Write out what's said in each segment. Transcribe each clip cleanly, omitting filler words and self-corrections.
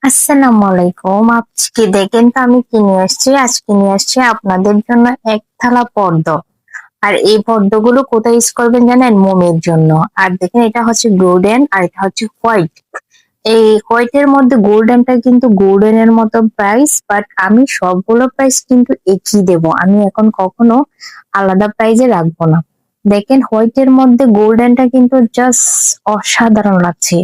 আসসালামু আলাইকুম। আজকে দেখেন তো আমি কি নিয়ে আসছি। আজকে নিয়ে আসছি আপনাদের জন্য এক থালা পদ্ম। আর এই পদ্মগুলো কোথায় ইউজ করবেন জানেন? মোমের জন্য। আর দেখেন এটা হচ্ছে গোল্ডেন আর এটা হচ্ছে হোয়াইট। এই হোয়াইটের মধ্যে গোল্ডেনটা কিন্তু গোল্ডেনের মতো প্রাইস, বাট আমি সবগুলো প্রাইস কিন্তু একই দেব। আমি এখন কখনো আলাদা প্রাইজে রাখবো না। দেখেন হোয়াইটের মধ্যে গোল্ডেনটা কিন্তু জাস্ট অসাধারণ লাগছে।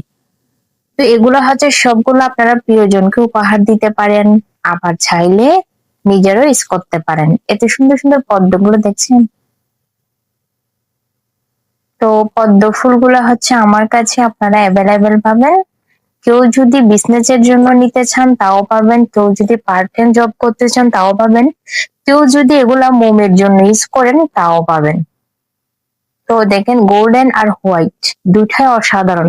তো এগুলো হচ্ছে সবগুলো আপনারা প্রিয়জনকে উপহার দিতে পারেন, আবার চাইলে নিজেরও ইউজ করতে পারেন। এত সুন্দর সুন্দর পদ্মগুলো দেখছেন। তো পদ্ম ফুলগুলো হচ্ছে আমার কাছে আপনারা অ্যাভেলেবেল পাবেন। কেউ যদি বিজনেস এর জন্য নিতে চান তাও পাবেন, কেউ যদি পার্ট টাইম জব করতে চান তাও পাবেন, কেউ যদি এগুলা মোমের জন্য ইউজ করেন তাও পাবেন। তো দেখেন গোল্ডেন আর হোয়াইট দুটাই অসাধারণ।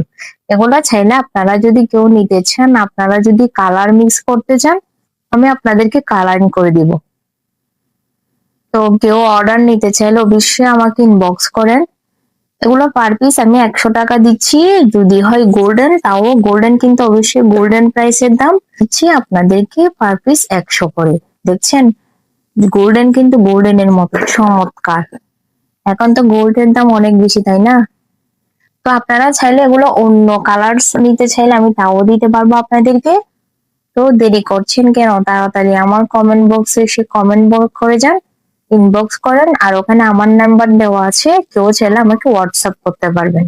এগুলা চাইলে আপনারা যদি কেউ নিতে চান, আপনারা যদি কালার মিক্স করতে চান, আমি আপনাদেরকে কালারিং করে দিব। তো কেউ অর্ডার নিতে চাইলে অবশ্যই আমাকে ইনবক্স করেন। এগুলো পার পিস আমি 100 টাকা দিচ্ছি। যদি হয় গোল্ডেন, তাও গোল্ডেন কিন্তু অবশ্যই গোল্ডেন প্রাইসের দাম দিচ্ছি আপনাদেরকে পার পিস 100 করে। দেখছেন গোল্ডেন কিন্তু গোল্ডেনের মতো চমৎকার। এখন তো গোল্ডের দাম অনেক বেশি, তাই না? তো আপনারা চাইলে এগুলো অন্য কালার্স নিতে চাইলে আমি তাও দিতে পারবো আপনাদেরকে। তো দেরি করছেন কেন? তাড়াতাড়ি আমার কমেন্ট বক্সে এসে কমেন্ট করে যান, ইনবক্স করেন। আর ওখানে আমার নাম্বার দেওয়া আছে, কেউ চাইলে আমাকে হোয়াটসঅ্যাপ করতে পারবেন।